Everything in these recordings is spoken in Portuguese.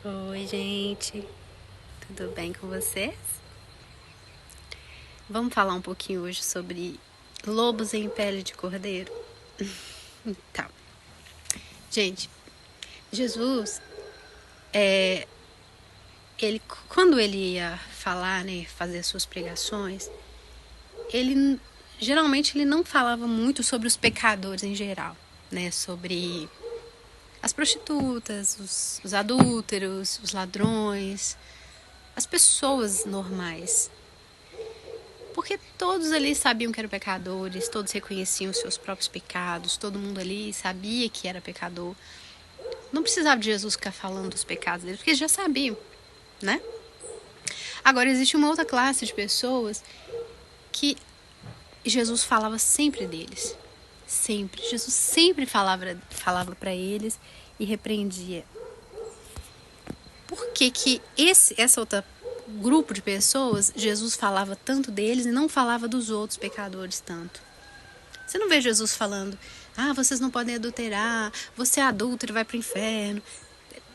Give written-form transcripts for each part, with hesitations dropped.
Oi, gente, tudo bem com vocês? Vamos falar um pouquinho hoje sobre lobos em pele de cordeiro? Então, gente, Jesus, quando ele ia falar, né, fazer suas pregações, ele geralmente ele não falava muito sobre os pecadores em geral, né, sobre as prostitutas, os adúlteros, os ladrões, as pessoas normais. Porque todos ali sabiam que eram pecadores, todos reconheciam os seus próprios pecados, todo mundo ali sabia que era pecador. Não precisava de Jesus ficar falando dos pecados deles, porque eles já sabiam, né? Agora, existe uma outra classe de pessoas que Jesus falava sempre deles. Sempre. Jesus sempre falava para eles e repreendia. Por que essa outra grupo de pessoas, Jesus falava tanto deles e não falava dos outros pecadores tanto? Você não vê Jesus falando, vocês não podem adulterar, você é adúltero e vai para o inferno.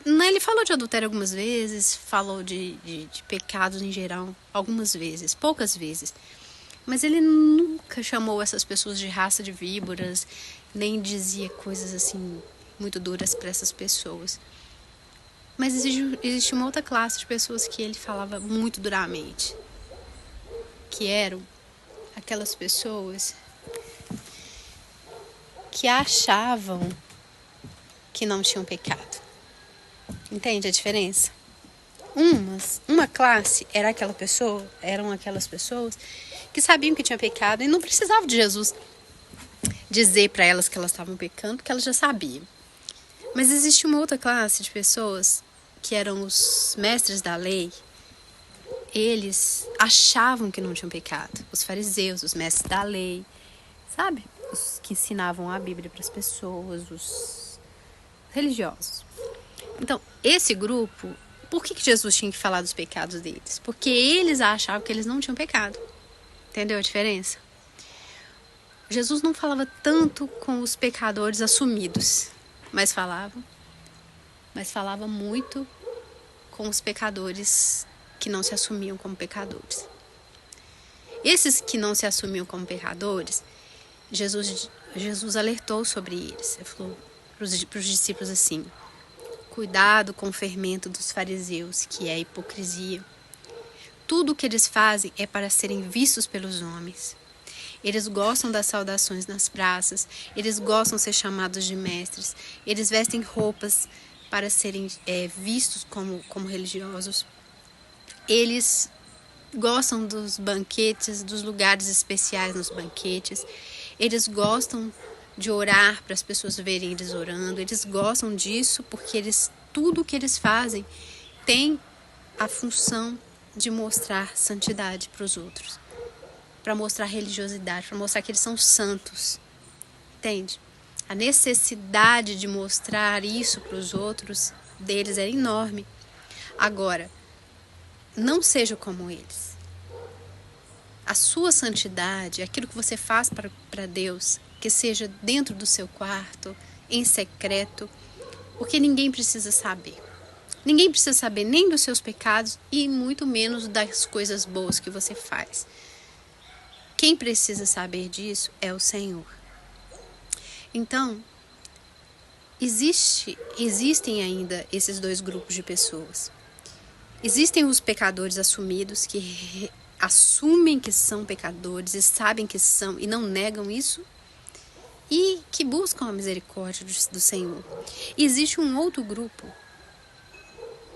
Ele falou de adultério algumas vezes, falou de pecados em geral algumas vezes, poucas vezes. Mas ele nunca chamou essas pessoas de raça de víboras, nem dizia coisas assim muito duras para essas pessoas. Mas existe uma outra classe de pessoas que ele falava muito duramente, que eram aquelas pessoas que achavam que não tinham pecado. Entende a diferença? Uma classe eram aquelas pessoas que sabiam que tinha pecado e não precisavam de Jesus dizer para elas que elas estavam pecando, porque elas já sabiam. Mas existe uma outra classe de pessoas que eram os mestres da lei. Eles achavam que não tinham pecado. Os fariseus, os mestres da lei, sabe? Os que ensinavam a Bíblia para as pessoas, os religiosos. Então, esse grupo, por que Jesus tinha que falar dos pecados deles? Porque eles achavam que eles não tinham pecado. Entendeu a diferença? Jesus não falava tanto com os pecadores assumidos, mas falava muito com os pecadores que não se assumiam como pecadores. Esses que não se assumiam como pecadores, Jesus alertou sobre eles. Ele falou para os discípulos assim: cuidado com o fermento dos fariseus, que é a hipocrisia. Tudo o que eles fazem é para serem vistos pelos homens. Eles gostam das saudações nas praças, eles gostam de ser chamados de mestres, eles vestem roupas para serem vistos como religiosos. Eles gostam dos banquetes, dos lugares especiais nos banquetes. Eles gostam de orar para as pessoas verem eles orando. Eles gostam disso porque tudo o que eles fazem tem a função de mostrar santidade para os outros, para mostrar religiosidade, para mostrar que eles são santos. Entende? A necessidade de mostrar isso para os outros deles é enorme. Agora, não seja como eles. A sua santidade, aquilo que você faz para Deus, que seja dentro do seu quarto, em secreto, porque ninguém precisa saber. Ninguém precisa saber nem dos seus pecados e muito menos das coisas boas que você faz. Quem precisa saber disso é o Senhor. Então, existem ainda esses dois grupos de pessoas. Existem os pecadores assumidos que assumem que são pecadores e sabem que são e não negam isso e que buscam a misericórdia do Senhor. E existe um outro grupo,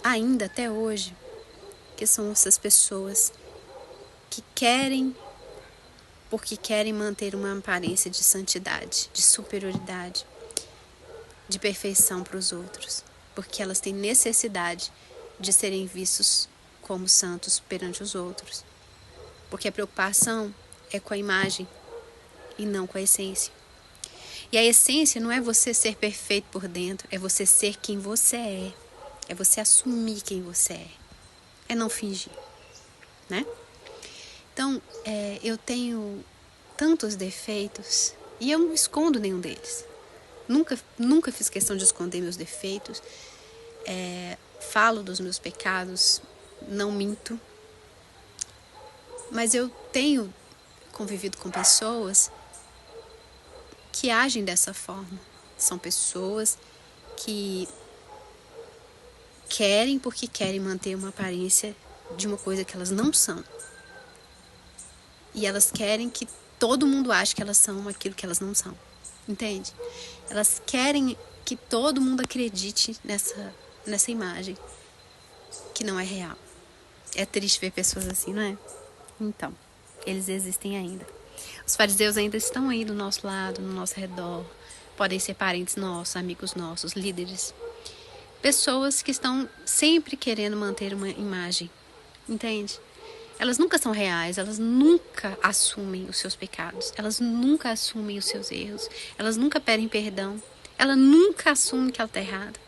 ainda até hoje, que são essas pessoas que porque querem manter uma aparência de santidade, de superioridade, de perfeição para os outros, porque elas têm necessidade de serem vistos como santos perante os outros, porque a preocupação é com a imagem e não com a essência. E a essência não é você ser perfeito por dentro, é você ser quem você é você assumir quem você é não fingir, né? Então, eu tenho tantos defeitos e eu não escondo nenhum deles. Nunca fiz questão de esconder meus defeitos. falo dos meus pecados, não minto. Mas eu tenho convivido com pessoas que agem dessa forma. São pessoas que querem porque querem manter uma aparência de uma coisa que elas não são. E elas querem que todo mundo ache que elas são aquilo que elas não são. Entende? Elas querem que todo mundo acredite nessa imagem que não é real. É triste ver pessoas assim, não é? Então, eles existem ainda. Os fariseus ainda estão aí do nosso lado, no nosso redor. Podem ser parentes nossos, amigos nossos, líderes. Pessoas que estão sempre querendo manter uma imagem. Entende? Elas nunca são reais, elas nunca assumem os seus pecados. Elas nunca assumem os seus erros. Elas nunca pedem perdão. Ela nunca assume que ela está errada.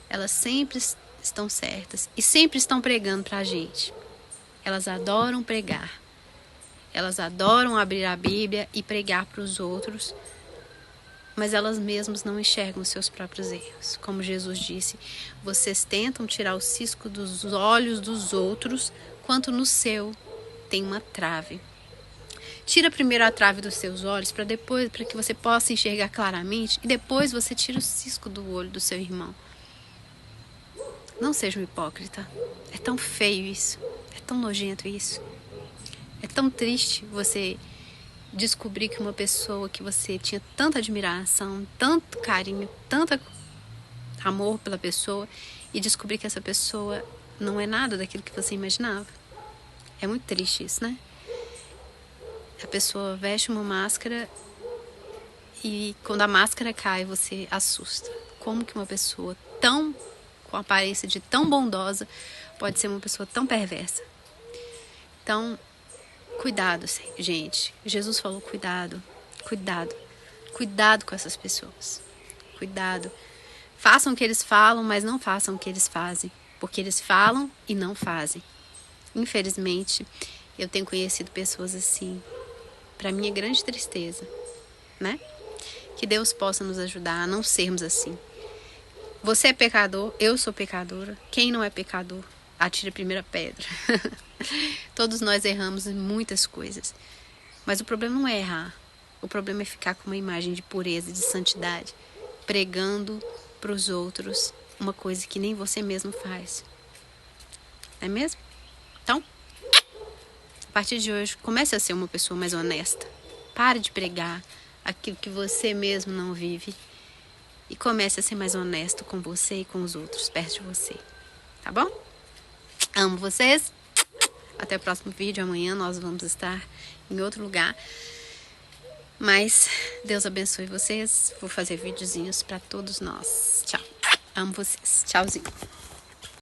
Elas sempre estão certas e sempre estão pregando para a gente. Elas adoram pregar. Elas adoram abrir a Bíblia e pregar para os outros, mas elas mesmas não enxergam os seus próprios erros. Como Jesus disse, vocês tentam tirar o cisco dos olhos dos outros, quanto no seu tem uma trave. Tira primeiro a trave dos seus olhos para que você possa enxergar claramente, e depois você tira o cisco do olho do seu irmão. Não seja um hipócrita. É tão feio isso. É tão nojento isso. É tão triste você descobrir que uma pessoa que você tinha tanta admiração, tanto carinho, tanto amor pela pessoa, e descobrir que essa pessoa não é nada daquilo que você imaginava. É muito triste isso, né? A pessoa veste uma máscara e quando a máscara cai, você assusta. Como que uma pessoa com aparência de tão bondosa pode ser uma pessoa tão perversa? Então, cuidado, gente. Jesus falou cuidado, cuidado. Cuidado com essas pessoas. Cuidado. Façam o que eles falam, mas não façam o que eles fazem. Porque eles falam e não fazem. Infelizmente, eu tenho conhecido pessoas assim. Para minha grande tristeza, né? Que Deus possa nos ajudar a não sermos assim. Você é pecador, eu sou pecadora. Quem não é pecador, atire a primeira pedra. Todos nós erramos em muitas coisas. Mas o problema não é errar. O problema é ficar com uma imagem de pureza, de santidade, pregando para os outros uma coisa que nem você mesmo faz. Não é mesmo? Então, a partir de hoje, comece a ser uma pessoa mais honesta. Pare de pregar aquilo que você mesmo não vive. E comece a ser mais honesto com você e com os outros perto de você. Tá bom? Amo vocês. Até o próximo vídeo. Amanhã nós vamos estar em outro lugar. Mas Deus abençoe vocês. Vou fazer videozinhos para todos nós. Tchau. Amo vocês. Tchauzinho.